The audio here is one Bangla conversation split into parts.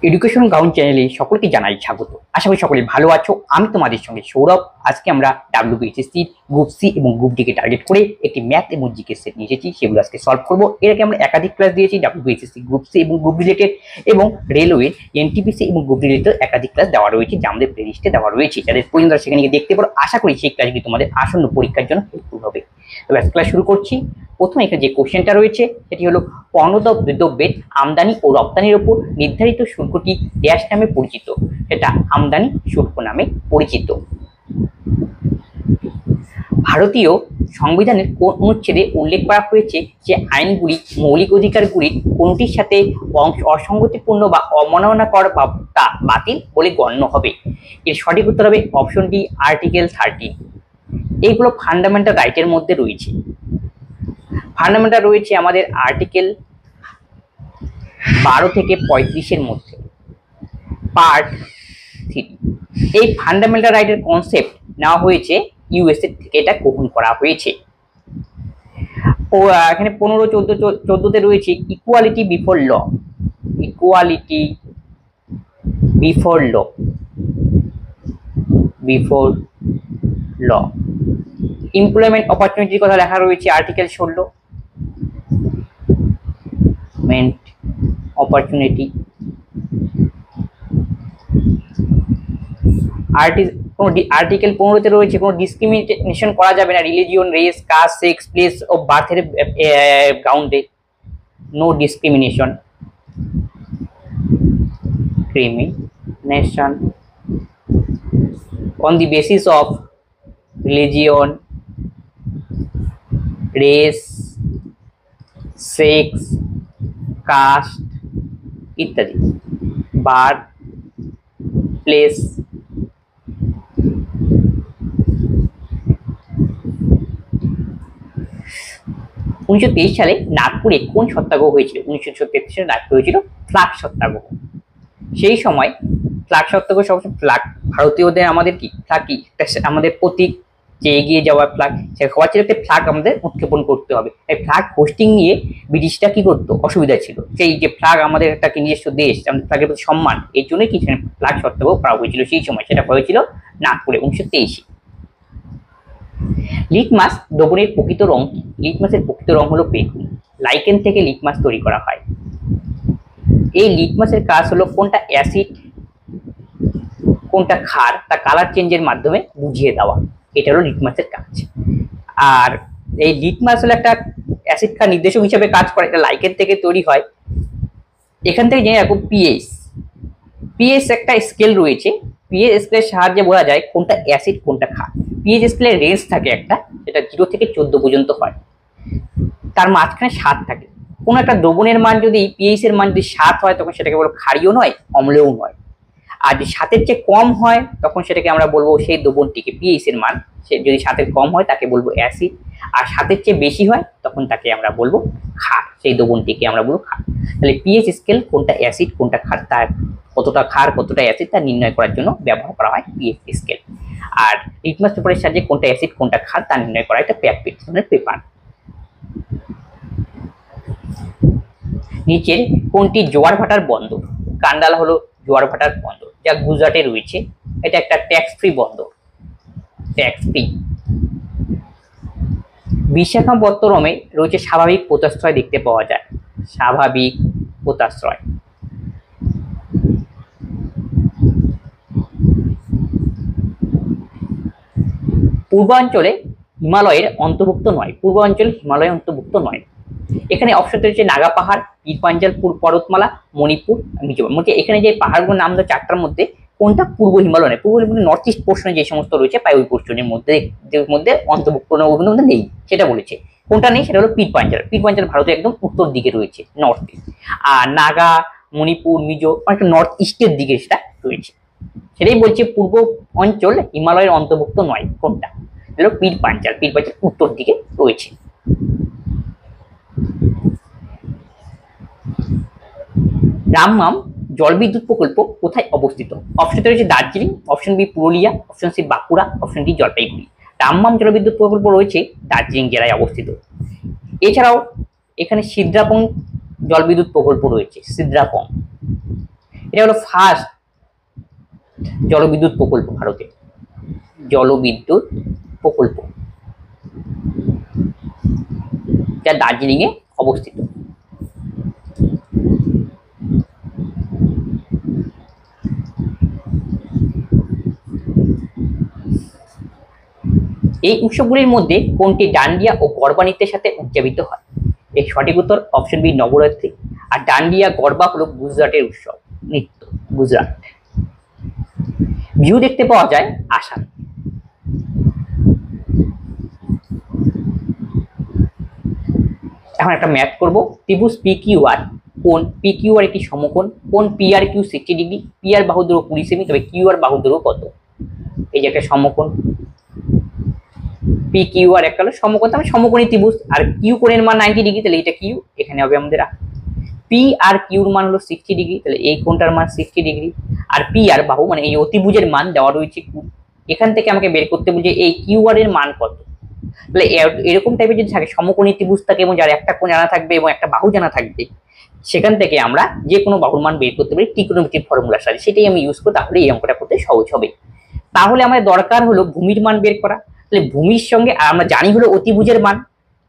এডুকেশন গ্রাউন্ড চ্যানেলে সকলকে জানাই স্বাগত। আশা করি সকলে ভালো আছো। আমি তোমাদের সঙ্গে সৌরভ। আজকে আমরা WBHSC গ্রুপ সি এবং গ্রুপ ডি কে টার্গেট করে একটি ম্যাথ এবং জিকে সেট নিয়ে এসেছি, সেগুলো আজকে সলভ করবো। এর আগে আমরা একাধিক ক্লাস দিয়েছি WBHSC গ্রুপ সি এবং গ্রুপ রিলেটেড, এবং রেলওয়ে এনটিপিসি এবং গ্রুপ রিলেটেড একাধিক ক্লাস দেওয়া রয়েছে, যা আমাদের প্লেলিস্টে দেওয়া রয়েছে। যাদের প্রয়োজন তারা সেখানে গিয়ে দেখতে পারো। আশা করি সেই ক্লাসগুলি তোমাদের আসন্ন পরীক্ষার জন্য হেল্পফুল হবে। তবে আজকে ক্লাস শুরু করছি। প্রথমে এখানে যে কোশ্চেনটা রয়েছে সেটি হলো, পণ্যদ্রব্যের আমদানি ও রপ্তানির উপর নির্ধারিত শুল্কটি ড্যাশ নামে পরিচিত। সেটা আমদানি শুল্ক নামে পরিচিত। ভারতীয় সংবিধানের কোন অনুচ্ছেদে উল্লেখ করা হয়েছে যে আইনগুলি মৌলিক অধিকারগুলির কোনটির সাথে অসঙ্গতিপূর্ণ বা অমাননাকর বা তা বাতিল বলে গণ্য হবে? এর সঠিক উত্তর হবে অপশন ডি, আর্টিকেল 13। এইগুলো ফান্ডামেন্টাল রাইটের মধ্যে রয়েছে। ফান্ডামেন্টাল রয়েছে আমাদের আর্টিকেল 12 থেকে 35-এর মধ্যে, পার্ট 3। এই ফান্ডামেন্টাল রাইটের কনসেপ্ট নেওয়া হয়েছে ইউএসএ থেকে, এটা গ্রহণ করা হয়েছে। এখানে 15-14-14-তে রয়েছে equality before law. Equality before law, before law. Employment অপরচুনিটির কথা লেখা রয়েছে আর্টিকেল 16। অপরচুনিটি আর্টিকেল 15-তে রয়েছে কোনো ডিসক্রিমিনেশন করা যাবে না religion, race, caste, sex, place of বার্থের গ্রাউন্ডে। No discrimination, discrimination on the basis of religion, race, sex, caste ইত্যাদি, বার্থ, প্লেস। 1923 সালে নাগপুরে কোন সত্যাগ্রহ হয়েছিল? 1933 সালে নাগপুরে হয়েছিল ফ্ল্যাগ সত্যাগ্রহ। সেই সময় ফ্ল্যাগ সত্যাগ্রহ সবসময় ফ্ল্যাগ, ভারতীয়দের আমাদের কি ফ্ল্যাগ, কি আমাদের প্রতীক, যে এগিয়ে যাওয়ার ফ্ল্যাগ, সে খবর ছিল ফ্ল্যাগ আমাদের উৎক্ষেপণ করতে হবে। এই ফ্ল্যাগ হোস্টিং নিয়ে ব্রিটিশরা কি করতো, অসুবিধা ছিল। সেই যে ফ্ল্যাগ আমাদের একটা নিজস্ব দেশ, আমাদের ফ্ল্যাগের প্রতি সম্মান, এই জন্যই কি ফ্ল্যাগ সত্যাগ্রহ করা হয়েছিল সেই সময়। সেটা হয়েছিল নাগপুরে 1923। লিটমাস দ্রবণের প্রকৃত রং কি? লিটমাসের প্রকৃত রং হলো বেগুনি। লাইকেন থেকে লিটমাস তৈরি করা হয়। এই লিটমাসের কাজ হলো কোনটা অ্যাসিড কোনটা ক্ষার তা কালার চেঞ্জের মাধ্যমে বুঝিয়ে দেওয়া। এটা হলো লিটমাসের কাজ। আর এই লিটমাস হলো একটা অ্যাসিড ক্ষার নির্দেশক হিসেবে কাজ করে। এটা লাইকেন থেকে তৈরি হয়। এখান থেকে জেনে রাখো পিএইচ একটা স্কেল রয়েছে। পিএইচ স্কেলের সাহায্যে বোঝা যায় কোনটা অ্যাসিড কোনটা ক্ষার। পিএইচ স্কেলের রেঞ্জ থাকে একটা, যেটা 0 থেকে 14 পর্যন্ত হয়। তার মাঝখানে 7 থাকে। কোন একটা দ্রবণের মান যদি পিএইচ এর মান যদি 7 হয়, তখন সেটাকে বলবো ক্ষারীয় নয়, অম্লেও নয়। আর যদি 7-এর চেয়ে কম হয়, তখন সেটাকে আমরা বলবো সেই দ্রবণটিকে, পিএইচ এর মান সে যদি 7-এর কম হয় তাকে বলবো অ্যাসিড, আর 7-এর চেয়ে বেশি হয় তখন তাকে আমরা বলবো ক্ষার। সেই দ্রবণটিকে আমরা বলবো ক্ষার। তাহলে পিএইচ স্কেল কোনটা অ্যাসিড কোনটা ক্ষার, তার কতটা ক্ষার কতটা অ্যাসিড তা নির্ণয় করার জন্য ব্যবহার করা হয় পিএইচ স্কেল। আর লিটমাস পেপারের সাহায্যে কোনটা অ্যাসিড কোনটা ক্ষার তা নির্ণয় করা একটা পেপার। নিচের কোনটি জোয়ার ভাটার বন্দর? কান্ডালা হলো জোয়ার ভাটার বন্দর, যা গুজরাটে রয়েছে। এটা একটা ট্যাক্স ফ্রি বন্দর, ট্যাক্স ফ্রি। বিশাখাপত্তনমে রয়েছে স্বাভাবিক পোতাশ্রয় দেখতে পাওয়া যায়। স্বাভাবিক পোতাশ্রয়। পূর্বাঞ্চলে হিমালয়ের অন্তর্ভুক্ত নয়। পূর্বাঞ্চল হিমালয়ের অন্তর্ভুক্ত নয়। এখানে অপশন রয়েছে নাগা পাহাড়, পীর পাঞ্জাল পর্বতমালা, মণিপুর, মিজোরাম। এখানে যে পাহাড়গুলোর নাম দেওয়া 4টার মধ্যে কোনটা পূর্ব হিমালয় নয়? পূর্ব হিমালয় নর্থ ইস্ট পোর্শনে যে সমস্ত রয়েছে প্রায় ওই পোর্শনের মধ্যে অন্তর্ভুক্ত নেই, সেটা বলেছে। কোনটা নেই সেটা হলো পীর পাঞ্জাল। পীর পাঞ্জাল ভারতের একদম উত্তর দিকে রয়েছে, নর্থ ইস্ট। আর নাগা, মণিপুর, মিজো অনেকটা নর্থ ইস্টের দিকে সেটা রয়েছে। সেটাই বলছে পূর্ব অঞ্চল হিমালয়ের অন্তর্ভুক্ত নয়। কোনটা? হলো পীর পাঞ্জাল। পীর পাঞ্জাল উত্তর দিকে রয়েছে। রামমাম জলবিদ্যুৎ প্রকল্প কোথায় অবস্থিত? অপশন রয়েছে Darjeeling, option B Purulia, option C Bankura, option D Jalpaiguri. Rammam জলবিদ্যুৎ প্রকল্প রয়েছে দার্জিলিং জেলায় অবস্থিত। এছাড়াও এখানে সিদ্রাপং জলবিদ্যুৎ প্রকল্প রয়েছে, সিদ্রাপং। এটা হলো ফার্স্ট জলবিদ্যুৎ প্রকল্প ভারতে, জলবিদ্যুৎ প্রকল্প, যা দার্জিলিং এ অবস্থিত। এই উৎসবগুলির মধ্যে কোনটি ডান্ডিয়া ও গরবা নৃত্যের সাথে উদযাপিত হয়? এর সঠিক উত্তর অপশন বি নবরাত্রি। আর ডান্ডিয়া গরবা হলো গুজরাটের উৎসব নৃত্য, গুজরাট। ভিউ দেখতে পাওয়া যায় আসাম। এখন একটা ম্যাথ করব। ত্রিভুজ পি কিউ আর, কোন পি কিউ আর একটি সমকোণ, কোন P R Q 60 degree, P R বাহুর দৈর্ঘ্য 20 সেমি, তবে কিউ আর বাহুর দৈর্ঘ্য কত? এই যে একটা সমকোণ পি কিউ আর একটা হলো সমকোণ, তাহলে সমকোণী ত্রিভুজ। আর কিউ কোণের মান 90 ডিগ্রি, তাহলে এটা কিউ, এখানে হবে আমাদের পি আর কিউর মান হলো 60 ডিগ্রি, তাহলে এই কোণটার মান 60 ডিগ্রি। আর পি আর বাহু মানে এই অতিভুজের মান দেওয়া রয়েছে। এখান থেকে আমাকে বের করতে বলছে এই কিউ আর এর মান কত। তাহলে এরকম টাইপের যদি থাকে সমকোণী ত্রিভুজ থাকে এবং যার একটা কোণ জানা থাকবে এবং একটা বাহু জানা থাকবে, সেখান থেকে আমরা যে কোনো বাহুর মান বের করতে পারি ত্রিকোণমিতির ফর্মুলার সাহায্যে। সেটাই আমি ইউজ করি, তাহলে এই অঙ্কটা করতে সহজ হবে। তাহলে আমাদের দরকার হলো ভূমির মান বের করা। তাহলে ভূমির সঙ্গে আমরা জানি হলো অতিভুজের মান,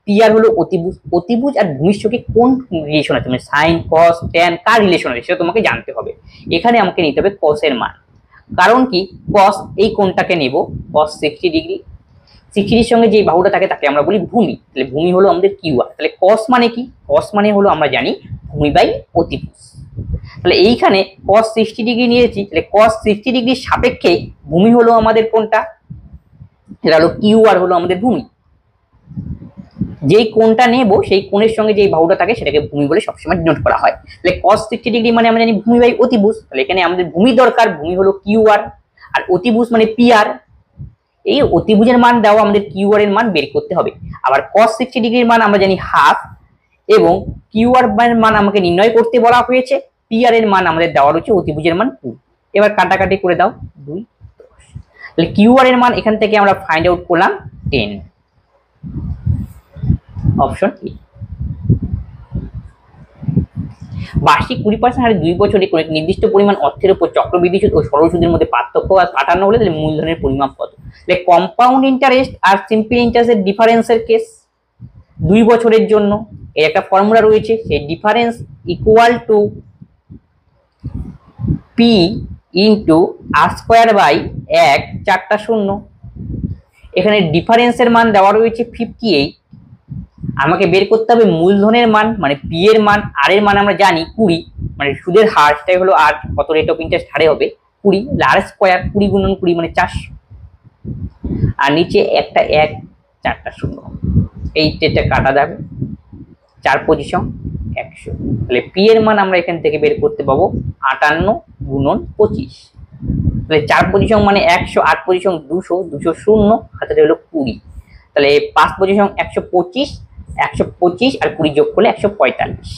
পি আর হলো অতিভুজ। অতিভুজ আর ভূমির সঙ্গে কোন রিলেশন আছে, মানে সাইন কস ট্যান কার রিলেশন আছে সেটা তোমাকে জানতে হবে। এখানে আমাকে নিতে হবে কসের মান। কারণ কি, কস এই কোণটাকে নেব, কস 60 ডিগ্রি। 60 ডিগ্রির সঙ্গে যে বাহুটা থাকে তাকে আমরা বলি ভূমি। তাহলে ভূমি হলো আমাদের কিউ আর। তাহলে কস মানে কি, কস মানে হলো আমরা জানি ভূমি বাই অতিভুজ। তাহলে এইখানে cos 60 ডিগ্রি নিয়েছি, তাহলে cos 60 ডিগ্রির সাপেক্ষে ভূমি হলো আমাদের কোনটা, এটা হলো কিউ আর হলো আমাদের ভূমি। যেই কোণটা নেব সেই কোণের সঙ্গে যেই বাহুটা থাকে সেটাকে ভূমি বলে সবসময় ডিনোট করা হয়। তাহলে cos 60 ডিগ্রি মানে আমরা জানি ভূমি বাই অতিভুজ। তাহলে এখানে আমাদের ভূমি দরকার, ভূমি হলো কিউ আর, আর অতিভুজ মানে পি আর। এই অতিভুজের মান দেওয়া আমাদের কিউ আর এর মান বের করতে হবে। আবার cos 60 ডিগ্রির মান আমরা জানি হাফ, এবং কিউ আর এর মান আমাকে নির্ণয় করতে বলা হয়েছে। পি আর এর মান আমাদের দেওয়া রয়েছে অতিভুজের মান 2। এবার কাটাকাটি করে দাও, 2 10। তাহলে কিউ আর এর মান এখান থেকে আমরা ফাইন্ড আউট করলাম 10, অপশন এ। বার্ষিক 20% হারে 2 বছরে কোনো এক নির্দিষ্ট পরিমাণ অর্থের উপর চক্রবৃদ্ধি সুদ ও সরল সুদের মধ্যে পার্থক্য আর কাটানো হলে তাহলে মূলধনের পরিমাপ কত? তাহলে কম্পাউন্ড ইন্টারেস্ট আর সিম্পল ইন্টারেস্টের ডিফারেন্সের কেস 2 বছরের জন্য এর একটা ফর্মুলা রয়েছে, সেই difference equal to P into R square by 1 4টা 0। এখানে ডিফারেন্সের মান দেওয়া রয়েছে 58। আমাকে বের করতে হবে মূলধনের মান, মানে পি এর মান। আর এর মান আমরা জানি 20, মানে সুদের হার, সেটাই হলো আর কত রেট অফ ইন্টারেস্ট হারে হবে 20। আর স্কোয়ার 20 গুণন 20 মানে 400, আর নিচে একটা 1 4টা 0। এই এটা কাটা যাবে, 4 পজিশন 100। তাহলে পি এর মান আমরা এখান থেকে বের করতে পাবো 58 গুণন 25। তাহলে 4 পজিশন মানে 100, 8 পজিশন 200, 200 শূন্য হাতে হলো 20। তাহলে 5 পজিশন 125, 125 আর 20 যোগ করলে 145।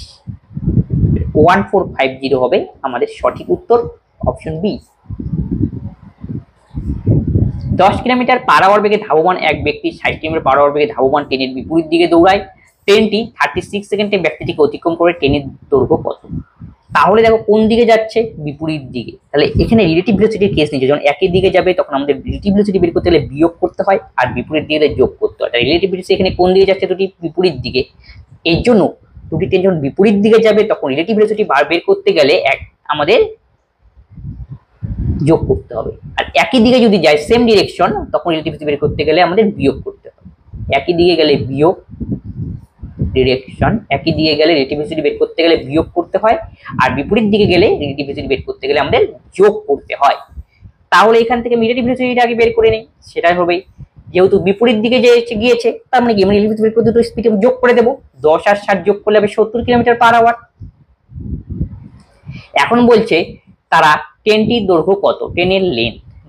1450 হবে আমাদের সঠিক উত্তর, option B. 10 kilometre per hour বেগে ধাবমান এক ব্যক্তি 60 কিলোমিটার পার আওয়ার বেগে ধাবমান ট্রেনের বিপরীত দিকে দৌড়ায়। ট্রেনটি 36 সেকেন্ডে ব্যক্তিটিকে অতিক্রম করে, ট্রেনের দৈর্ঘ্য কত? তাহলে দেখো কোন দিকে যাচ্ছে, বিপরীত দিকে। তাহলে এখানে রিলেটিভ ভেলোসিটির কেস নিচ্ছে, যখন একই দিকে যাবে তখন আমাদের রিলেটিভ ভেলোসিটি বের করতে গেলে বিয়োগ করতে হয়, আর বিপরীত দিকে যোগ করতে হয়। তাই রিলেটিভ ভেলোসিটি এখানে কোন দিকে যাচ্ছে, দুটি বিপরীত দিকে। এর জন্য দুটি ট্রেন যখন বিপরীত দিকে যাবে তখন রিলেটিভ ভেলোসিটি বের করতে গেলে আমাদের যোগ করতে হবে। আর একই দিকে যদি যায় সেম ডিরেকশন, তখন রিলেটিভ ভেলোসিটি বের করতে গেলে আমাদের বিয়োগ করতে হবে। একই দিকে গেলে বিয়োগ, ডিরেকশন একই দিকে গেলে রিলেটিভ ভেলোসিটি বের করতে গেলে বিয়োগ করতে হয়, আর বিপরীত দিকে গেলে রিলেটিভ ভেলোসিটি বের করতে গেলে আমাদের যোগ করতে হয়। তাহলে এখান থেকে রিলেটিভ ভেলোসিটিটা আগে বের করে নেই, সেটাই হবে। যেহেতু বিপরীত দিকে যে গিয়েছে, তার মানে কি আমরা রিলেটিভ ভেলোসিটি বের করে দুটো স্পিডে যোগ করে দেব। 10 আর 60 যোগ করলে হবে 70 কিলোমিটার পার আওয়ার। এখন বলছে তারা ট্রেনটির দৈর্ঘ্য কত, ট্রেনের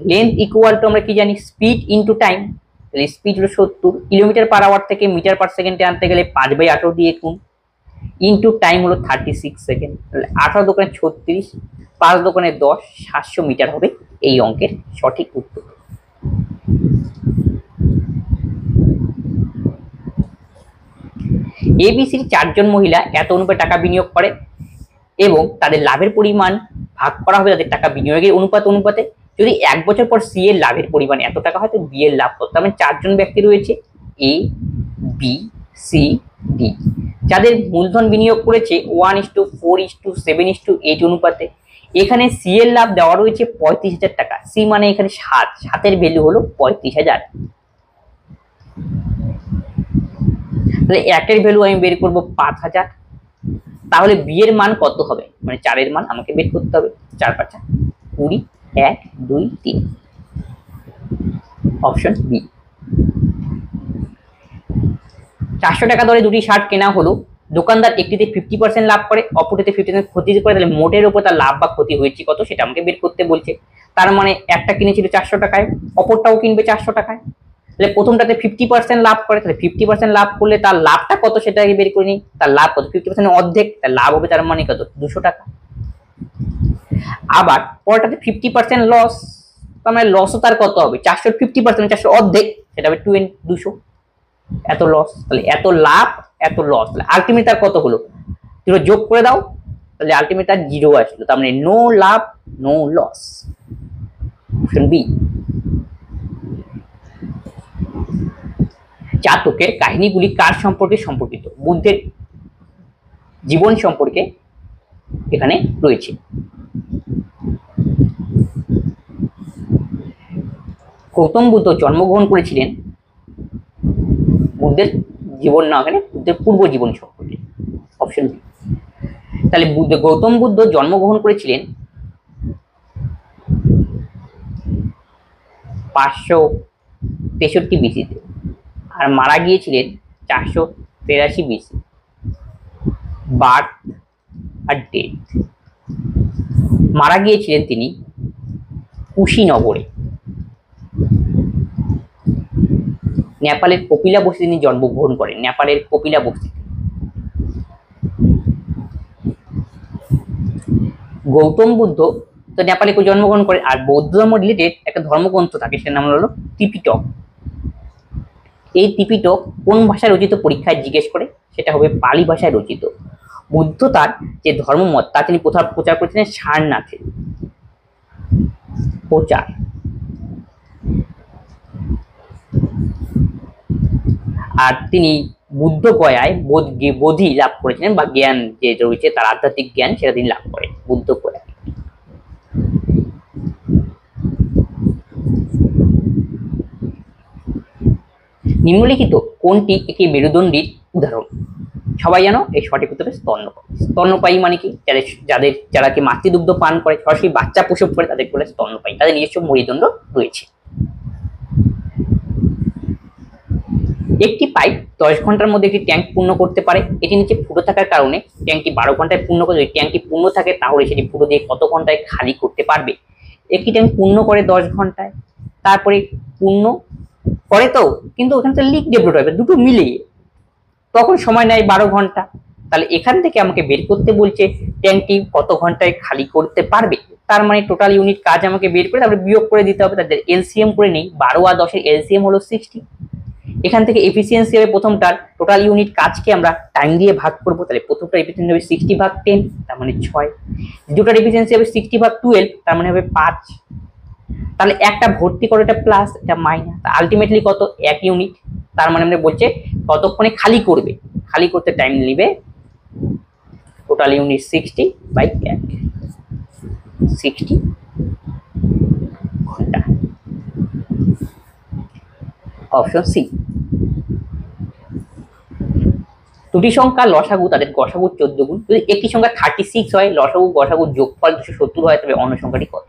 লেন্থ ইকুয়াল টু আমরা কি জানি, স্পিড ইন্টু টাইম। তাহলে স্পিড হলো 70, কিলোমিটার পার আওয়ার থেকে মিটার পার সেকেন্ডে আনতে গেলে 5/18 দিয়ে গুণ, ইন্টু টাইম হলো 36 সেকেন্ড। তাহলে 18 দোকানে 36, 5 দোকানে 10, 700 মিটার হবে এই অঙ্কের সঠিক উত্তর। এবিসির 4 জন মহিলা এত অনুপাতে টাকা বিনিয়োগ করে এবং তাদের লাভের পরিমাণ ভাগ করা হবে তাদের টাকা বিনিয়োগের অনুপাতে। যদি 1 বছর পর সি এর লাভের পরিমাণ এত টাকা হয়, তো বি এর লাভ কত? মানে 4 জন ব্যক্তি রয়েছে, এ, বি, সি, ডি, যাদের মূলধন বিনিয়োগ করেছে 1:4:7:8 অনুপাতে। এখানে সি এর লাভ দেওয়া রয়েছে 35,000 টাকা। সি মানে এখানে 7 ভ্যালু হলো 35,000। তাহলে একের ভ্যালু আমি বের করবো 5,000। তাহলে বি এর মান কত হবে? মানে 4 এর মান আমাকে বের করতে হবে। 4 5 20, 1 2 3, অপশন বি। 400 টাকা দরে দুটি শার্ট কেনা হলো। দোকানদার একটিতে 50% লাভ করে, অপরটিতে 50% ক্ষতি করে। তাহলে মোটের উপর তার লাভ বা ক্ষতি হয়েছে কত, সেটা আমাকে বের করতে বলছে। তার মানে একটা কিনেছিল 400 টাকায়, অপরটাও কিনবে 400 টাকায়। তাহলে প্রথমটাতে 50% লাভ করে, তাহলে 50% লাভ করলে তার লাভটা কত সেটা আগে বের করে নিই। তার লাভ কত? 50% অর্ধেক, তার লাভ হবে তার মানে কত? 200 টাকা। আবার পরটাতে 50% লস, তার মানে লসও তার কত হবে? 400 50%, 400 অর্ধেক, সেটা হবে 200। এত লস, তাহলে এত লাভ এত লস, তাহলে আলটিমেট তার কত হলো? 0 যোগ করে দাও, তাহলে আলটিমেট তার 0 আসলো। তার মানে নো লাভ নো লস, অপশন বি। জাতকের কাহিনীগুলি কার সম্পর্কে সম্পর্কিত? বুদ্ধের জীবন সম্পর্কে এখানে রয়েছে। গৌতম বুদ্ধ জন্মগ্রহণ করেছিলেন, বুদ্ধের জীবন না, এখানে বুদ্ধের পূর্ব জীবন সম্পর্কে, অপশন বি। তাহলে গৌতম বুদ্ধ জন্মগ্রহণ করেছিলেন 563 বিসিতে আর মারা গিয়েছিলেন 483 বিসি। বার্থ আর ডেথ, মারা গিয়েছিলেন তিনি কুশীনগরে। নেপালের কপিলা বস্তিতে তিনি জন্মগ্রহণ করেন, নেপালের কপিলা বস্তিতে। গৌতম বুদ্ধ তো নেপালে জন্মগ্রহণ করে। আর বৌদ্ধ ধর্ম রিলেটেড একটা ধর্মগ্রন্থ থাকে, সেটার নাম হলো ত্রিপিটক। এই ত্রিপিটক কোন ভাষায় রচিত পরীক্ষায় জিজ্ঞেস করে, সেটা হবে পালি ভাষায় রচিত। বুদ্ধ তার যে ধর্মমত তা তিনি প্রচার করেছিলেন সারনাথে। প্রচার। আর তিনি বুদ্ধ গয়ায় বোধি লাভ করেছিলেন, বা জ্ঞান যে রয়েছে তার আধ্যাত্মিক জ্ঞান সেটা তিনি লাভ করেন বুদ্ধ গয়ায়। নিম্নলিখিত কোনটি একটি মেরুদণ্ডীর উদাহরণ? সবাই জানো এই সঠিক উত্তর স্তন্যপায়ী। স্তন্যপায়ী মানে কি? যারা কি মাতৃদুগ্ধ পান করে, সরাসরি বাচ্চা প্রসব করে, তাদের বলে স্তন্যপায়ী। তাদের নিজস্ব মেরুদণ্ড রয়েছে। একটি পাইপ 10 ঘন্টার মধ্যে একটি ট্যাঙ্ক পূর্ণ করতে পারে। এটি নিচে ফুটো থাকার কারণে ট্যাঙ্কটি 12 ঘন্টায় পূর্ণ করে। যদি ট্যাঙ্কটি পূর্ণ থাকে তাহলে সেটি ফুটো দিয়ে কত ঘন্টায় খালি করতে পারবে? একটি ট্যাঙ্ক পূর্ণ করে 10 ঘন্টায়, তারপরে পূর্ণ করে তো, কিন্তু ওখানে তো লিক ডেভেলপ হবে, দুটো মিলিয়ে তখন সময় নেয় 12 ঘন্টা। তাহলে এখান থেকে আমাকে বের করতে বলছে ট্যাঙ্কটি কত ঘন্টায় খালি করতে পারবে। তার মানে টোটাল ইউনিট কাজ আমাকে বের করে তারপরে বিয়োগ করে দিতে হবে। তাদের এলসিএম করে নেই, 12 আর 10 এর এলসিএম হলো 60। এখান থেকে এফিসিয়েন্সি হবে প্রথমটার, টোটাল ইউনিট কাজকে আমরা টাইম দিয়ে ভাগ করব। তাহলে প্রথমটা এফিসিয়েন্সি হবে 60/10, তার মানে 6। দ্বিতীয়টার এফিসিয়েন্সি হবে 60/12, তার মানে হবে 5। তাহলে একটা ভর্তি করে, এটা প্লাস এটা মাইনাস, আলটিমেটলি কত? 1 ইউনিট। তার মানে আমরা বলছে কতক্ষণে খালি করবে, খালি করতে টাইম নেবে টোটাল ইউনিট 60/1, 60 ঘন্টা, অপশন সি। দুটি সংখ্যা লসাগু তাদের গসাগু 14 গুণ। যদি একটি সংখ্যা 36 হয়, লসাগু গসাগু যোগফল 270 হয়, তবে অন্য সংখ্যাটি কত?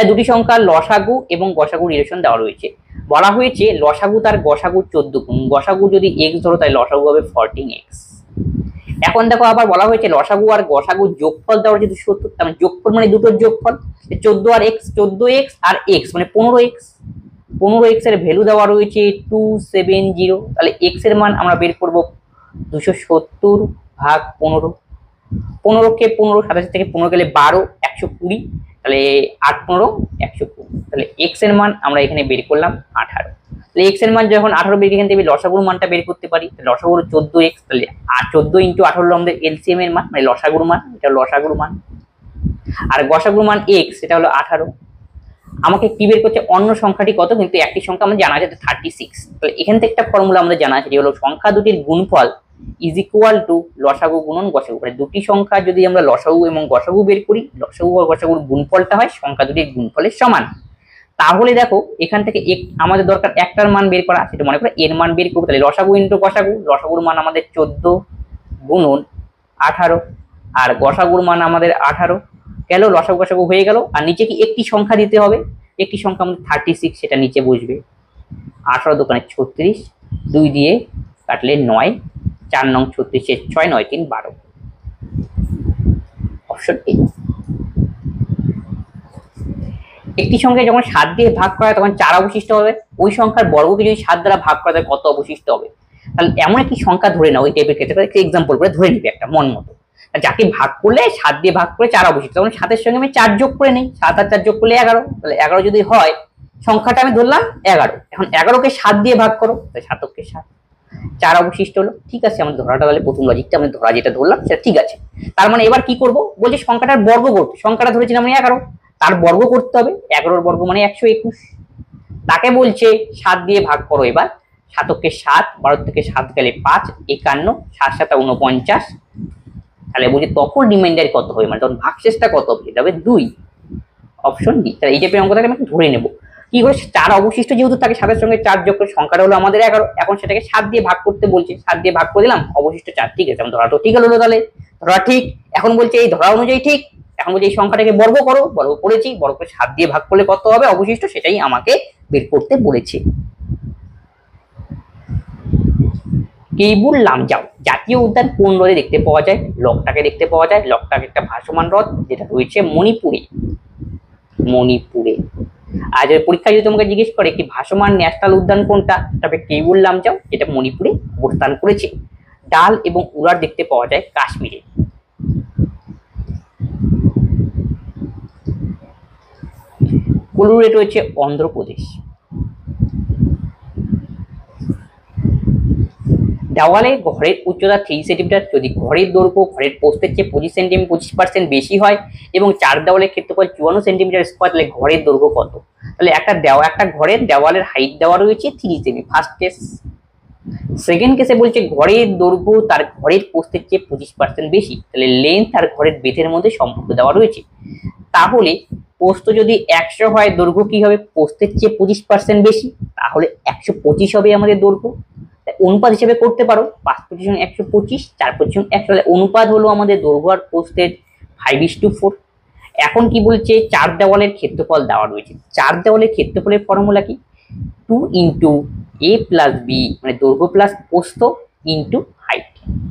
দুটি সংখ্যা লসাগু এবং গসাগু রিলেশন দেওয়া রয়েছে। বলা হয়েছে লসাগু তার গসাগু 14 গুণ। গসাগু যদি x ধরো তাই লসাগু হবে 14x। এখন দেখো আবার বলা হয়েছে লসাগু আর গসাগু যোগফল দেওয়া হয়েছে 270, তার মানে যোগফল মানে দুটোর যোগফল। 14 আর x, 14x আর x মানে 15x। 15x এর ভ্যালু দেওয়া রয়েছে 270। তাহলে x এর মান আমরা বের করব 270/15। 15কে 15, 27 থেকে 15 গেলে 12, 120। তাহলে 8 15 120। তাহলে x এর মান আমরা এখানে বের করলাম 18। তাহলে x এর মান যখন 18 বের এখান থেকে লসাগুর মানটা বের করতে পারি। লসাগু হলো 14x, তাহলে 14 × 18 হলো আমাদের এলসিএম এর মান, মানে লসাগুর মান। এটা লসাগুর মান। আর গসাগুর মান এক্স, সেটা হলো 18। আমাকে কি বের করছে, অন্য সংখ্যাটি কত, কিন্তু একটি সংখ্যা আমাদের জানা আছে 36। তাহলে এখান থেকে একটা ফর্মুলা আমাদের জানা আছে, যে হলো সংখ্যা দুটির গুণফল ইজ ইকুয়াল টু লসাগু গুণন গসাগু। মানে দুটি সংখ্যা যদি আমরা লসাগু এবং গসাগু বের করি, লসাগু আর গসাগুর গুণফলটা হয় সংখ্যা দুটির গুণফলের সমান। তাহলে দেখো এখান থেকে আমাদের দরকার একটার মান বের করা, সেটা মনে করে এর মান বের করবো। তাহলে লসাগু ইন্টু গসাগু, লসাগুর মান আমাদের 14 গুণন 18, আর গসাগুর মান আমাদের 18 গেল, লসাগু গসাগু হয়ে গেল। আর নিচে কি একটি সংখ্যা দিতে হবে, একটি সংখ্যা আমাদের 36, সেটা নিচে বসবে। 18 দোকানে 36, 2 দিয়ে কাটলে 9, 4 নং 36, 6 9 3 12, অপশন এ। একটি সংখ্যা যখন 7 দিয়ে ভাগ করা হয় তখন 4 অবশিষ্ট হবে। ওই সংখ্যার বর্গকে যদি 7 দ্বারা ভাগ করা হয় কত অবশিষ্ট হবে? তাহলে এমন একটি সংখ্যা ধরে নাও, ওই টাইপের ক্ষেত্রে একটা এক্সাম্পল করে ধরে নিবে একটা মন মতো, যাকে ভাগ করলে 7 দিয়ে ভাগ করে 4 অবশিষ্ট, তখন 7 এর সঙ্গে আমি 4 যোগ করে নিই, 7 আর 4 যোগ করলে 11। তাহলে 11 যদি হয়, সংখ্যাটা আমি ধরলাম 11। এখন 11কে 7 দিয়ে ভাগ করো, তাহলে 7কে 7, 4 অবশিষ্ট হলো। ঠিক আছে, আমাদের ধরাটা তাহলে প্রথম লজিকটা আমি ধরা যেটা ধরলাম সেটা ঠিক আছে। তার মানে এবার কি করব, বলছে সংখ্যাটার বর্গ করতে। সংখ্যাটা ধরেছিলাম আমি 11, তার বর্গ করতে হবে। 11 বর্গ মানে 121। তাকে বলছে 7 দিয়ে ভাগ করো। এবার 7কে 7, 12 থেকে 7 গেলে 5, 51, 7 7 49। তাহলে বলছে তখন রিমাইন্ডার কত হবে, মানে তখন ভাগশেষটা কত হবে, এটা হবে 2, অপশন ডি। তাহলে এই টাইপের অঙ্কটাকে আমি ধরে নেব। কি করে, 4 অবশিষ্ট যেহেতু তাকে 7 এর সঙ্গে 4 যোগ করে সংখ্যাটা হলো আমাদের 11, এখন সেটাকে 7 দিয়ে ভাগ করতে বলছে, 7 দিয়ে ভাগ করে দিলাম, অবশিষ্ট 4। ঠিক আছে, আমি ধরাটা ঠিক হলো। তাহলে ধরা ঠিক। এখন বলছে এই ধরা অনুযায়ী ঠিক। এখন বলছে এই সংখ্যাটাকে বর্গ করো, বর্গ করেছি, বর্গ করে 7 দিয়ে ভাগ করলে কত হবে অবশিষ্ট, সেটাই আমাকে বের করতে বলেছে। কেইবুল লামজাও জাতীয় উদ্যান কোন হ্রদে দেখতে পাওয়া যায়? লকটাকে দেখতে পাওয়া যায়। লকটাক একটা ভাসমান হ্রদ, যেটা রয়েছে মণিপুরে। মণিপুরে। আর যদি পরীক্ষায় যদি তোমাকে জিজ্ঞেস করে একটি ভাসমান ন্যাশনাল উদ্যান কোনটা, তবে কেইবুল লামজাও, যেটা মণিপুরে অবস্থান করেছে। ডাল এবং উড়ার দেখতে পাওয়া যায় কাশ্মীরে। কোলুরে রয়েছে অন্ধ্রপ্রদেশ। দেওয়ালে ঘরের উচ্চতা 3 সেন্টিমিটার যদি ঘরের দৈর্ঘ্য ঘরের প্রস্থের চেয়ে 25% বেশি হয় এবং 4 দেওয়ালের ক্ষেত্রফল 54 সেন্টিমিটার স্কোয়ার, তাহলে ঘরের দৈর্ঘ্য কত? তাহলে একটা ঘরের দেওয়ালের হাইট দেওয়া রয়েছে 3 সেমি, ফার্স্ট কেস। সেকেন্ড কেসে বলছে ঘরের দৈর্ঘ্য তার ঘরের প্রস্থের চেয়ে 25% বেশি, তাহলে লেন্থ আর ঘরের বেথের মধ্যে সম্পর্ক দেওয়া রয়েছে। তাহলে প্রস্থ যদি 100 হয়, দৈর্ঘ্য কি হবে? প্রস্থের চেয়ে 25% বেশি, তাহলে 125 হবে আমাদের দৈর্ঘ্য। অনুপাত হিসেবে করতে পারো, 5 125, 4 100, তাহলে অনুপাত হলো আমাদের দৈর্ঘ্য আর প্রস্থের 5:4। এখন কি বলছে, 4 দেওয়ালের ক্ষেত্রফল দেওয়া রয়েছে। 4 দেওয়ালের ক্ষেত্রফলের ফর্মুলা কি? 2 ইন্টু a প্লাস বি, মানে দৈর্ঘ্য প্লাস প্রস্থ, ইন্টু হাইট।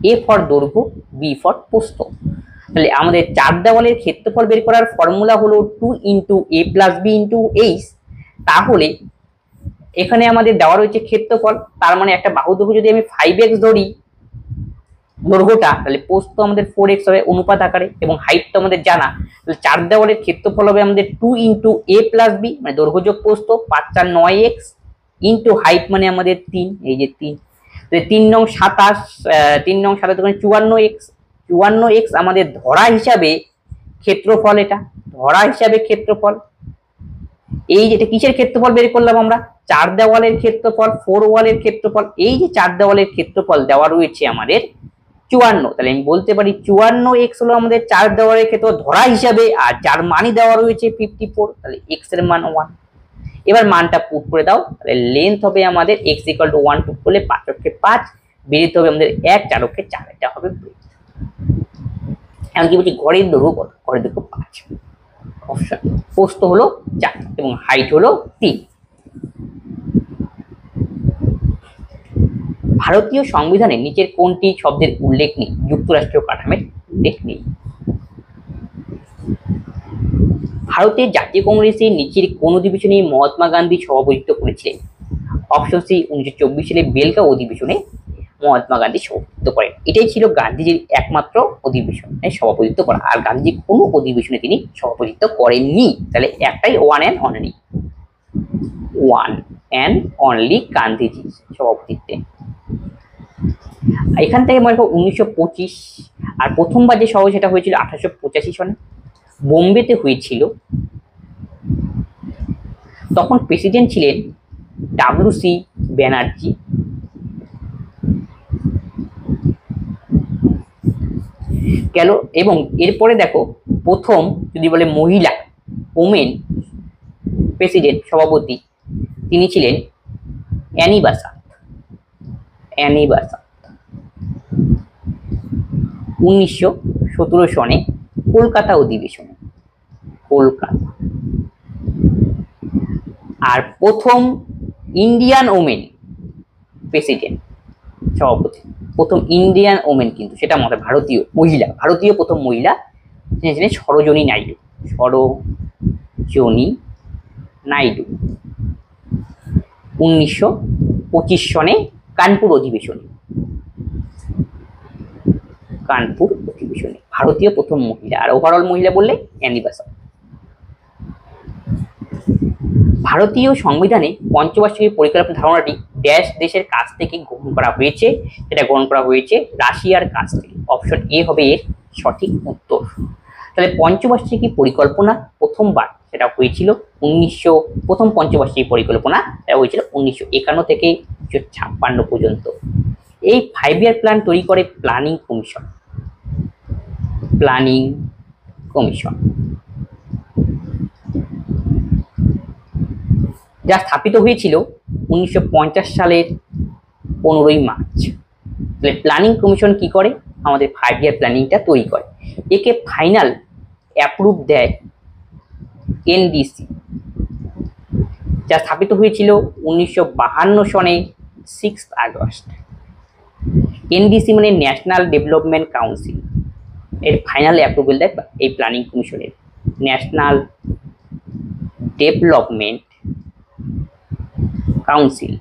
a ফর দৈর্ঘ্য, b ফর প্রস্থ। তাহলে আমাদের 4 দেওয়ালের ক্ষেত্রফল বের করার ফর্মুলা হলো 2 into a plus B into h। তাহলে এখানে আমাদের দেওয়া রয়েছে ক্ষেত্রফল, তার মানে একটা বাহু দৈর্ঘ্য যদি আমি 5x ধরি দৈর্ঘ্যটা, তাহলে প্রস্থ আমাদের 4x হবে অনুপাত আকারে, এবং হাইট তো আমাদের জানা। তাহলে 4 দেওয়ালের ক্ষেত্রফল হবে আমাদের 2 ইন্টু a প্লাস বি, মানে দৈর্ঘ্য যোগ প্রস্থ, 5 4 9x, ইন্টু হাইট মানে আমাদের 3, এই যে 3। তাহলে 3 নং 27, 3 নং 27 দোকানে 54x, 54x আমাদের ধরা হিসাবে ক্ষেত্রফল, এটা ধরা হিসাবে ক্ষেত্রফল। এই যেটা কিসের ক্ষেত্রফল বের করলাম আমরা? 4 দেওয়ালের ক্ষেত্রফল, 4 ওয়ালের ক্ষেত্রফল। এই যে 4 দেওয়ালের ক্ষেত্রফল দেওয়া রয়েছে আমাদের 54, তাহলে আমি বলতে পারি 54x হলো আমাদের 4 দেওয়ালের ক্ষেত্রফল ধরা হিসাবে, আর যার মানই দেওয়া রয়েছে 54, তাহলে x এর মান 1। এবার মানটা পুট করে দাও, তাহলে লেন্থ হবে আমাদের x = 1 পুট করলে 5 অক্ষে 5, বেরিত হবে আমাদের 1, 4 অক্ষে 4, এটা হবে ব্রেথ। এখন কি বলছি, ঘরের দৈর্ঘ্য কত? ঘরের দৈর্ঘ্য 5, অপশন। প্রস্থ হলো 4 এবং হাইট হলো 3। ভারতীয় সংবিধানে নিচের কোনটি শব্দের উল্লেখ নেই? যুক্তরাষ্ট্রীয় কাঠামোর উল্লেখ নেই। ভারতের জাতীয় কংগ্রেসের নিচের কোন অধিবেশনে মহাত্মা গান্ধী সভাপতিত্ব করেছিলেন? অপশন সি, 1924 সালে বেলগাঁও অধিবেশনে মহাত্মা গান্ধী সভাপতিত্ব করেন। এটাই ছিল গান্ধীজির একমাত্র অধিবেশনে সভাপতিত্ব করা, আর গান্ধীজি কোনো অধিবেশনে তিনি সভাপতিত্ব করেননি। তাহলে একটাই, ওয়ান অ্যান্ড অনলি গান্ধীজি সভাপতিত্বে। এখান থেকে মনে করো 1925, আর প্রথমবার যে সভা সেটা হয়েছিল 1885 সনে। বোম্বেতে হয়েছিল। তখন প্রেসিডেন্ট ছিলেন ডাব্লিউ.সি. ব্যানার্জি। গেল। এবং এরপরে দেখো প্রথম যদি বলে মহিলা ওমেন প্রেসিডেন্ট সভাপতি, তিনি ছিলেন অ্যানি বেসান্ত। 1917 সনে কলকাতা অধিবেশনে। কলকাতা। আর প্রথম ইন্ডিয়ান ওমেন প্রেসিডেন্ট সভাপতি, প্রথম ইন্ডিয়ান ওমেন, কিন্তু সেটা মনে ভারতীয় মহিলা, ভারতীয় প্রথম মহিলা, তিনি ছিলেন সরোজিনী নাইডু। সরোজিনী নাইডু 1925 সনে কানপুর অধিবেশনে। কানপুর অধিবেশনে ভারতীয় প্রথম মহিলা। আর ওভারঅল মহিলা বললে অ্যানি বেসান্ত। ভারতীয় সংবিধানে পঞ্চবার্ষিকী পরিকল্পনা ধারণাটি ড্যাশ দেশের কাছ থেকে গ্রহণ করা হয়েছে। এটা গ্রহণ করা হয়েছে রাশিয়ার কাছ থেকে। অপশন এ হবে এর সঠিক উত্তর। তাহলে পঞ্চবার্ষিকী পরিকল্পনা প্রথমবার সেটা হয়েছিল প্রথম পঞ্চবার্ষিকী পরিকল্পনা এটা হয়েছিল 1951 থেকে 1956 পর্যন্ত। এই 5 ইয়ার প্ল্যান তৈরি করে প্ল্যানিং কমিশন। প্ল্যানিং কমিশন যা স্থাপিত হয়েছিল 1950 সালের 15ই মার্চ। তাহলে প্ল্যানিং কমিশন কি করে? আমাদের 5 ইয়ার প্ল্যানিংটা তৈরি করে। একে ফাইনাল অ্যাপ্রুভ দেয় এনডিসি, যা স্থাপিত হয়েছিল 1952 সনে 6 আগস্ট। এনডিসি মানে ন্যাশনাল ডেভেলপমেন্ট কাউন্সিল। এর ফাইনাল অ্যাপ্রুভাল দেয় এই প্ল্যানিং কমিশনের, ন্যাশনাল ডেভেলপমেন্ট কাউন্সিল।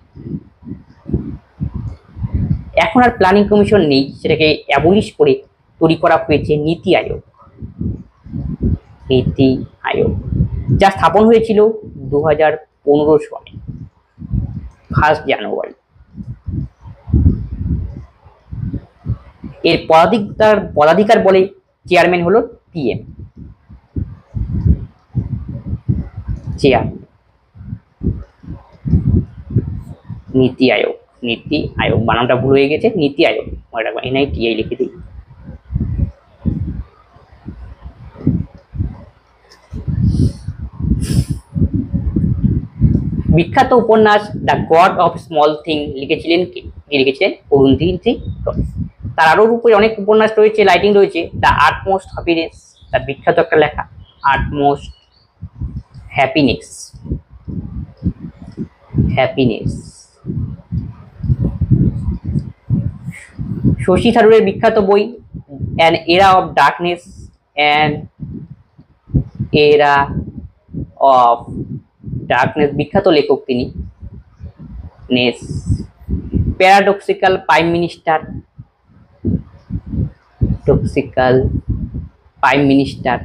এখন আর প্ল্যানিং কমিশন নেই, সেটাকে অ্যাবলিশ করে তৈরি করা হয়েছে নীতি আয়োগ। নীতি আয়োগ যা স্থাপন হয়েছিল 2015 সালে 1 জানুয়ারি। এর পদাধিকার বলে চেয়ারম্যান হলো পিএম। চেয়ারম্যান নীতি আয়োগ। নীতি আয়োগ বানানটা ভুল হয়ে গেছে, নীতি আয়োগ মনে রাখবেন, NITI লিখে দিই। বিখ্যাত উপন্যাস the god of small thing লিখেছিলেন কে? লিখেছিলেন অরুন্ধতী রয়। তার আরো উপরে অনেক উপন্যাস রয়েছে, লাইটিং রয়েছে। দ্য আটমোস্ট হ্যাপিনেস, তার বিখ্যাত একটা লেখা আটমোস্ট হ্যাপিনেস। হ্যাপিনেস। শশী থারুরের বিখ্যাত বই an era of darkness. An era of darkness, বিখ্যাত লেখক তিনি। নেস। Paradoxical prime minister. ডক্সিক্যাল প্রাইম মিনিস্টার।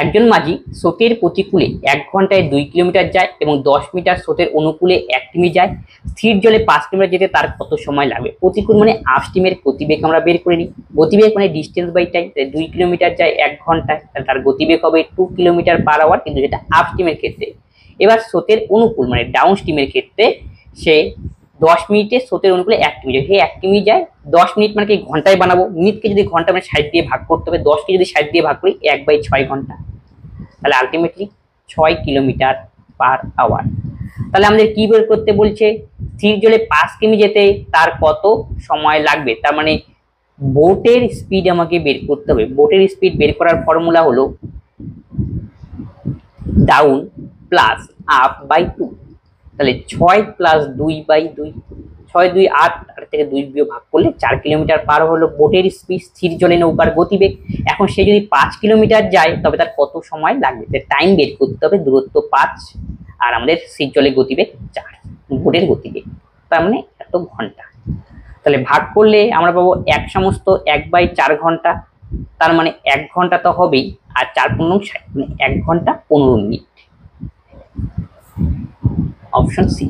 একজন মাঝি স্রোতের প্রতিকূলে 1 ঘন্টায় 2 কিলোমিটার যায় এবং 10 মিটার স্রোতের অনুকূলে 1 কিমি যায়। স্থির জলে 5 কিলোমিটার যেতে তার কত সময় লাগবে? প্রতিকূল মানে আপস্ট্রিমের গতিবেগ আমরা বের করে নিই। গতিবেগ মানে ডিস্টেন্স বাই টাইম। 2 কিলোমিটার যায় 1 ঘন্টায়, তাহলে তার গতিবেগ হবে 2 কিলোমিটার পার আওয়ার, কিন্তু যেটা আপস্ট্রিমের ক্ষেত্রে। এবার স্রোতের অনুকূল মানে ডাউন স্ট্রিমের ক্ষেত্রে সে 10 মিনিটে স্রোতের অনুকূলে 1 কিমি যায়। 1 কিমি যায় 10 মিনিট মানে কি ঘন্টায় বানাবো, মিনিটকে যদি ঘন্টা মানে 60 দিয়ে ভাগ করতে হবে, 10কে যদি 60 দিয়ে ভাগ করি 1/6 ঘন্টা, তাহলে আলটিমেটলি 6 কিলোমিটার পার আওয়ার। তাহলে আমাদের কি বের করতে বলছে? স্থির জলে 5 কিমি যেতে তার কত সময় লাগবে, তার মানে বোটের স্পিড আমাকে বের করতে হবে। বোটের স্পিড বের করার ফর্মুলা হলো ডাউন প্লাস আপ বাই 2। তাহলে 6 প্লাস 2/2, 6 2 8, 8 থেকে 2 বিয়োগ ভাগ করলে 4 কিলোমিটার পার হলো বোটের স্পিড, স্থির জলে নৌকার গতিবেগ। এখন সে যদি 5 কিলোমিটার যায় তবে তার কত সময় লাগবে? টাইম বের করতে হবে, দূরত্ব 5 আর আমাদের স্থির জলে গতিবেগ 4, বোটের গতিবেগ, তার মানে এত ঘন্টা। তাহলে ভাগ করলে আমরা পাবো 1/4 ঘন্টা, তার মানে 1 ঘন্টা তো হবেই, আর 4 × 60 মানে 1 ঘন্টা 15 মিনিট। Option C.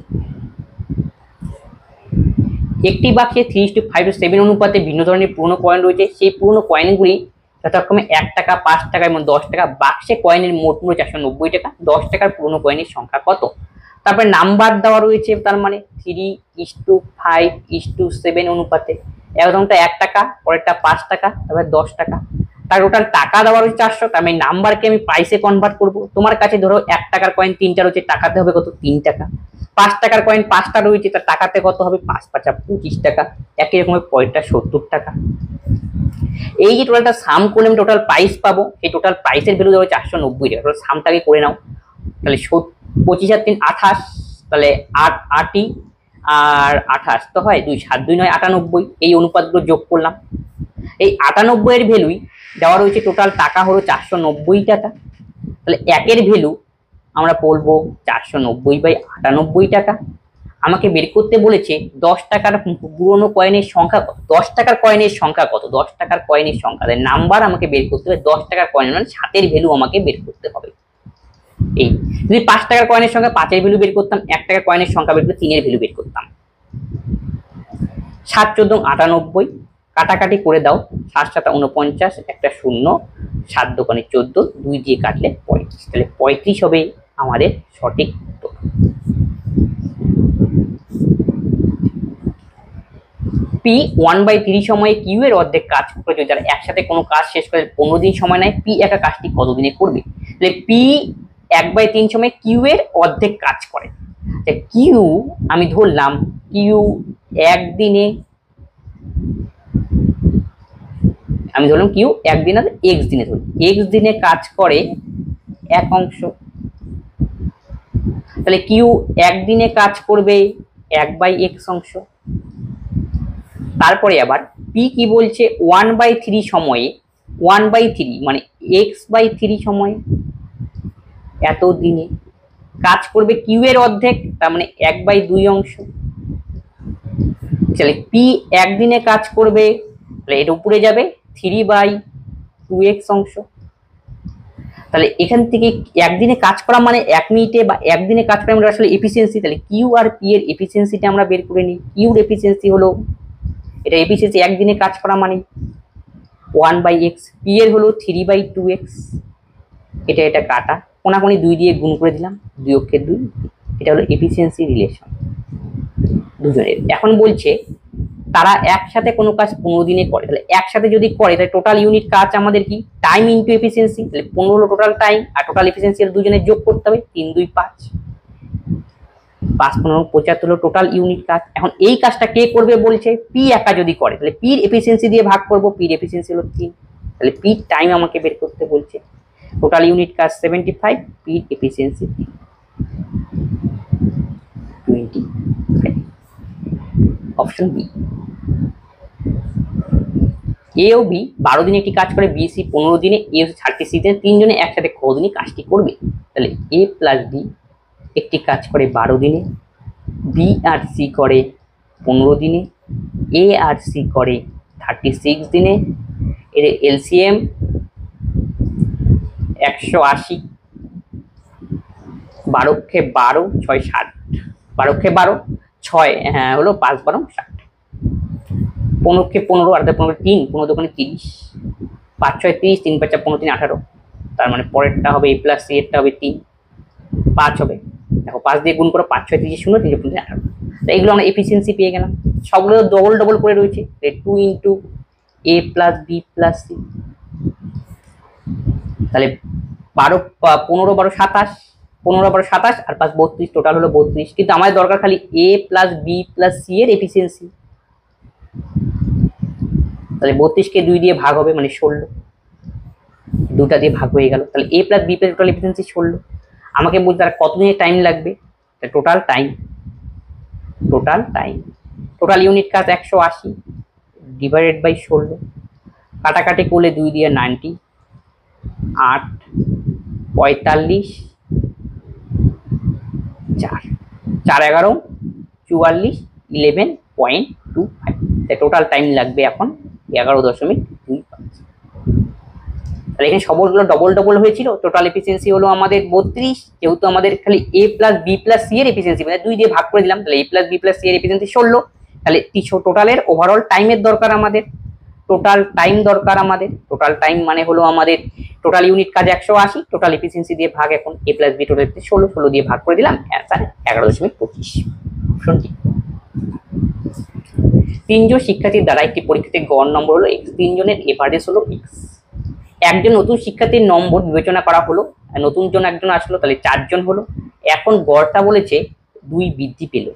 একটি বাক্সে 3:5:7 অনুপাতে ভিন্ন ধরনের পুরনো কয়েন রয়েছে, সেই পুরনো কয়েনগুলি যথাক্রমে 1 টাকা, 5 টাকা এবং 10 টাকা। বাক্সে কয়েনের মোট মূল্য 490 টাকা। 10 টাকার পুরনো কয়েনের সংখ্যা কত? তারপরে নাম্বার দেওয়া রয়েছে, তার মানে 3:5:7 অনুপাতে। একদমটা 1 টাকা, পরেরটা 5 টাকা, তারপরে 10 টাকা। তার টোটাল টাকা দেওয়া রয়েছে 400। তার মানে নাম্বারকে আমি প্রাইসে কনভার্ট করব। তোমার কাছে ধরো 1 টাকার কয়েন 3টা রয়েছে, টাকাতে হবে কত? 3 টাকা। 5 টাকার কয়েন 5টা রয়েছে, তার টাকাতে কত হবে? 5×5 = 25 টাকা। একই রকম পরেরটা 70 টাকা। এই যে টোটালটা সাম করলে আমি টোটাল প্রাইস পাবো, এই টোটাল প্রাইসের ভ্যালু দেওয়া 490 টাকা। টোটাল সামটাকে করে নাও, তাহলে 25 আর 3 28, তাহলে 8 8ই আর 28 তো হয় 2 7 2 9 98। এই অনুপাতগুলো যোগ করলাম, এই 98 এর ভ্যালুই দেওয়া রয়েছে। টোটাল টাকা হলো 490 টাকা। তাহলে একের ভ্যালু আমরা বলবো 490/98 টাকা। আমাকে বের করতে বলেছে 10 টাকার পুরনো কয়েনের সংখ্যা কত। 10 টাকার কয়েনের সংখ্যা কত? 10 টাকার কয়েনের সংখ্যা নাম্বার আমাকে বের করতে হবে। 10 টাকার কয়েন মানে 7-এর ভ্যালু আমাকে বের করতে হবে। এই যদি 5 টাকার কয়েনের সংখ্যা 5-এর ভ্যালু বের করতাম, 1 টাকার কয়েনের সংখ্যা বের করে 3-এর ভ্যালু বের করতাম। 7 14 98, কাটাকাটি করে দাও। 7 7 49, একটা 0, 7 দোকানে 14, 2 দিয়ে কাটলে 35। তাহলে 35 হবে আমাদের সঠিক উত্তর। পি 1/3 সময়ে কিউ এর অর্ধেক কাজ করে। যারা একসাথে কোনো কাজ শেষ করে 15 দিন সময় নেয়, পি একা কাজটি কতদিনে করবে? তাহলে পি 1/3 সময় কিউ এর অর্ধেক কাজ করে। কিউ আমি ধরলাম কিউ একদিনে, আমি ধরলাম কিউ একদিন আর এক্স দিনে ধরি, এক্স দিনে কাজ করে 1 অংশ। তাহলে কিউ একদিনে কাজ করবে 1/x অংশ। তারপরে আবার পি কি বলছে? 1/3 সময়ে, 1/3 মানে x/3 সময়ে এত দিনে কাজ করবে কিউ এর অর্ধেক, তার মানে 1/2 অংশ। তাহলে পি একদিনে কাজ করবে, তাহলে এটা উপরে যাবে 3/2x অংশ। তাহলে এখান থেকে একদিনে কাজ করা মানে 1 মিনিটে বা একদিনে কাজ করা আমরা আসলে এফিসিয়েন্সি। তাহলে কিউ আর পি এর এফিসিয়েন্সিটা আমরা বের করে নিই। কিউর এফিসিয়েন্সি হলো, এটা এফিসিয়েন্সি একদিনে কাজ করা মানে 1/x, পি এর হলো 3/2x। এটা কাটা, কোনাকুনি 2 দিয়ে গুণ করে দিলাম, 2 অক্ষে 2। এটা হলো এফিসিয়েন্সি রিলেশন দুজনের। এখন বলছে তারা একসাথে কোনো কাজ 15 দিনে করে। তাহলে একসাথে যদি করে তাহলে টোটাল ইউনিট কাজ আমাদের কি? Time into efficiency. তাহলে 15 হলো টোটাল টাইম, আর টোটাল এফিসিয়েন্সি দুজনের যোগ করতে হবে, 3 2 5, 5 15 75 হলো টোটাল ইউনিট কাজ। এখন এই কাজটা কে করবে বলছে? পি একা যদি করে, তাহলে পির এফিসিয়েন্সি দিয়ে ভাগ করব, পির এফিসিয়েন্সি হলো 3। তাহলে পির টাইম আমাকে বের করতে বলছে। টোটাল ইউনিট কাজ 75, per efficiency 25। Option B. A ও বি 12 দিনে একটি কাজ করে, বি সি 15 দিনে, এ হচ্ছে 36 দিনে। তিনজনে একসাথে কতদিনে কাজটি করবে? তাহলে এ প্লাস বি একটি কাজ করে 12 দিনে, বি আর সি করে 15 দিনে, এ আর সি করে 36 দিনে। এর এলসিএম 180, 12 12, 6 60, 12 6 হ্যাঁ হলো 5 12 60, 15 15 আর 15 3, 15 দোকানে 30, 5 6 30, 3 5 15 3 18। তার মানে পরেরটা হবে এ প্লাস সি, এরটা হবে 3, 5 হবে। দেখো 5 দিয়ে গুণ করো, 5 6 30 0, 3 15 18। তো এগুলো আমরা এফিসিয়েন্সি পেয়ে গেলাম। সবগুলো ডবল ডবল করে রয়েছে, 2 ইন্টু এ প্লাস বি প্লাস সি। তাহলে 12 15 12 27, 15 12 27 আর 5 32, টোটাল হলো 32। কিন্তু আমাদের দরকার খালি এ প্লাস বি প্লাস সি এর এফিসিয়েন্সি। তাহলে 32 কে 2 দিয়ে ভাগ হবে মানে 16, দুটা দিয়ে ভাগ হয়ে গেল। তাহলে A plus B plus total efficiency 16। আমাকে বলতে তার কত দিনের টাইম লাগবে? টোটাল টাইম, টোটাল ইউনিট কাজ 180 ডিভাইডেড বাই 16, কাটাকাটি করলে 2 দিয়ে 90, 8 45, 4 4 11 44, 11.25। টোটাল টাইম লাগবে এখন 11.25। তাহলে এখানে সবগুলো ডবল ডবল হয়েছিল, টোটাল এফিসিয়েন্সি হলো আমাদের 32, যেহেতু আমাদের খালি a plus B plus C এর এফিসিয়েন্সি মানে 2 দিয়ে ভাগ করে দিলাম, তাহলে a plus B plus C এর এফিসিয়েন্সি 16। তাহলে টোটালের ওভারঅল টাইমের দরকার আমাদের, টোটাল টাইম দরকার আমাদের। টোটাল টাইম মানে হলো আমাদের টোটাল ইউনিট কাজ 180, টোটাল এফিসিয়েন্সি দিয়ে ভাগ, এখন a প্লাস বি টোটাল 16 দিয়ে ভাগ করে দিলাম, অ্যান্সার 11.25। Option D. 3 জন শিক্ষার্থীর দ্বারা একটি পরীক্ষাতে গড় নম্বর হলো x, 3 জনের এভারেজ হলো x। একজন নতুন শিক্ষার্থীর নম্বর বিবেচনা করা হলো, নতুন জন একজন আসলো, তাহলে 4 জন হলো। এখন গড়টা বলেছে 2 বৃদ্ধি পেল,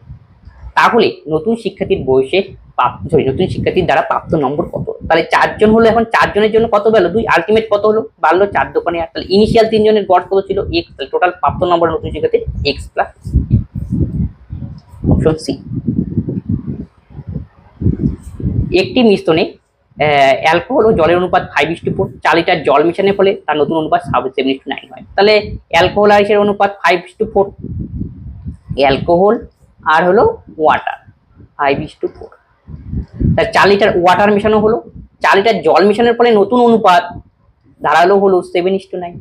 তাহলে নতুন শিক্ষার্থীর বয়সে নতুন শিক্ষার্থীর দ্বারা প্রাপ্ত নম্বর কত? তাহলে 4 জন হলো, এখন 4 জনের জন্য কত পেলো 2, আলটিমেট কত হলো বাড়লো 4 দোকানে 8। তাহলে ইনিশিয়াল 3 জনের গড় কত ছিল x, তাহলে টোটাল প্রাপ্ত নম্বর নতুন শিক্ষার্থীর x প্লাস। Option C. একটি মিশ্রণে অ্যালকোহল ও জলের অনুপাত 5:4, 4 লিটার জল মেশানোর ফলে তার নতুন অনুপাত 7:9 হয়। তাহলে অ্যালকোহল আর এর অনুপাত 5:4, অ্যালকোহল আর হলো ওয়াটার 5:4। তাহলে 4 লিটার ওয়াটার মেশানো হলো, 4 লিটার জল মেশানোর ফলে নতুন অনুপাত দাঁড়ালো হলো 7:9।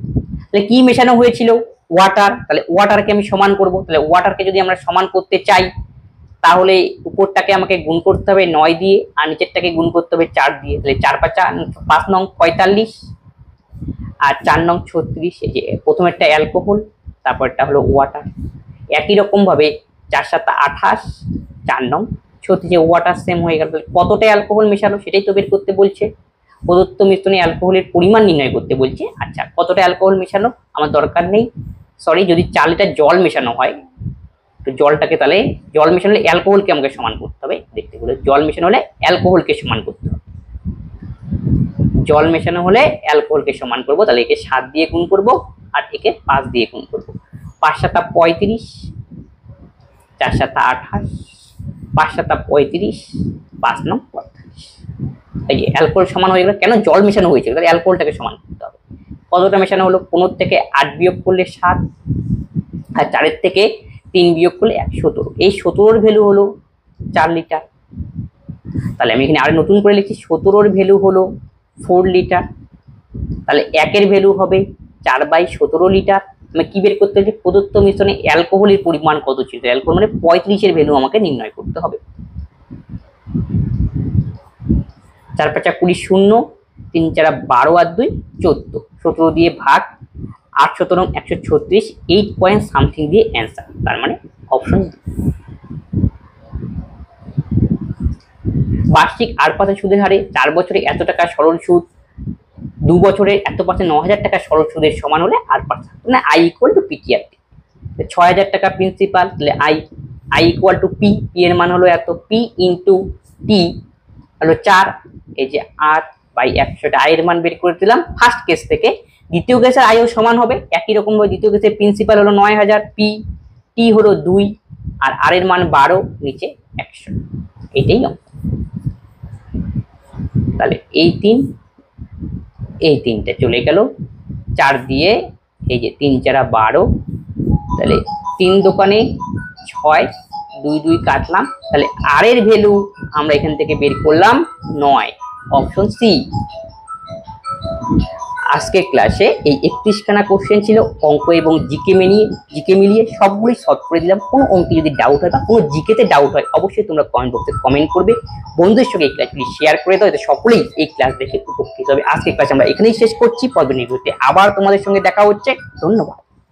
তাহলে কি মেশানো হয়েছিল? ওয়াটার। তাহলে ওয়াটারকে আমি সমান করব, তাহলে ওয়াটারকে যদি আমরা সমান করতে চাই তাহলে উপরটাকে আমাকে গুণ করতে হবে 9 দিয়ে, আর নিচেরটাকে গুণ করতে হবে 4 দিয়ে। তাহলে 4 5 নং 45 আর 4 নং 36। এই যে প্রথমেরটা অ্যালকোহল, তারপরটা হলো ওয়াটার। একই রকম ভাবে 4 7 28, 4 নং 36, ওয়াটার সেম হয়ে গেল। কতটা অ্যালকোহল মেশালো সেটাই তো বের করতে বলছে। প্রদত্ত মিশ্রণে অ্যালকোহলের পরিমাণ নির্ণয় করতে বলছে। আচ্ছা, কতটা অ্যালকোহল মেশানো আমার দরকার নেই, সরি, যদি 4 লিটার জল মেশানো হয় তো জলটাকে, তাহলে জল মেশানো হলে অ্যালকোহলকে আমাকে সমান করতে হবে, দেখতে বলে জল মেশানো হলে অ্যালকোহলকে সমান করতে হবে। জল মেশানো হলে অ্যালকোহলকে সমান করব, তাহলে একে 7 দিয়ে গুণ করব আর একে 5 দিয়ে গুণ করব। 5 7 35, 4 7 28, 5 7 35, 5 9 45। এই যে অ্যালকোহল সমান হয়ে গেল, কেন? জল মেশানো হয়েছে, তাহলে অ্যালকোহলটাকে সমান করতে হবে। কতটা মেশানো হলো? 15 থেকে 8 বিয়োগ করলে 7, আর 4 থেকে 3 বিয়োগ করলে 17। এই 17 ভ্যালু হলো 4 লিটার। তাহলে আমি এখানে আরো নতুন করে লিখছি, 17 ভ্যালু হলো 4 লিটার। তাহলে 1 ভ্যালু হবে 4/17 লিটার। আমি কি বের করতে হবে? প্রদত্ত মিশ্রণে অ্যালকোহলের পরিমাণ কত ছিল, অ্যালকোহল মানে 35 ভ্যালু আমাকে নির্ণয় করতে হবে। 4 5 20 0, 3 4 12 আর 2 14, 17 দিয়ে ভাগ, 8 17 136, 8 পয়েন্ট সামথিং দিয়ে অ্যান্সার, তার মানে অপশন ডি। বার্ষিক 8% সুদের হারে 4 বছরে এত টাকা সরল সুদ, 2 বছরে এত পার্সেন্ট 9000 টাকা সরল সুদের সমান হলে 8%, মানে I equal to P T R T. 6000 টাকা প্রিন্সিপাল, তাহলে I equal to P, P এর মান হলো এত, পি ইন্টু টি হলো 4, এই যে 8/100। আই এর মান বের করে দিলাম ফার্স্ট কেস থেকে। দ্বিতীয় কেসের আইও সমান হবে একই রকম ভাবে, দ্বিতীয় কেসের প্রিন্সিপাল হলো 9000, পি টি হলো 2 আর আর এর মান 12, নিচে 100। এটাই অঙ্ক। তাহলে এই তিনটা চলে গেল 4 দিয়ে, এই যে 3 4 12, তাহলে 3 দোকানে 6, 2 2 কাটলাম, তাহলে আর এর ভ্যালু আমরা এখান থেকে বের করলাম 9, অপশন সি। আজকের ক্লাসে এই 31খানা কোশ্চেন ছিল, অঙ্ক এবং জিকে মিলিয়ে সবগুলোই সলভ করে দিলাম। কোনো অঙ্কে যদি ডাউট হয় বা কোনো জিকেতে ডাউট হয় অবশ্যই তোমরা কমেন্ট বক্সে কমেন্ট করবে। বন্ধুদের সঙ্গে এই ক্লাসগুলি শেয়ার করে দাও, যাতে সকলেই এই ক্লাস দেখে উপকৃত হবে। আজকের ক্লাস আমরা এখানেই শেষ করছি, পরবর্তী ভিডিওতে আবার তোমাদের সঙ্গে দেখা হচ্ছে। ধন্যবাদ।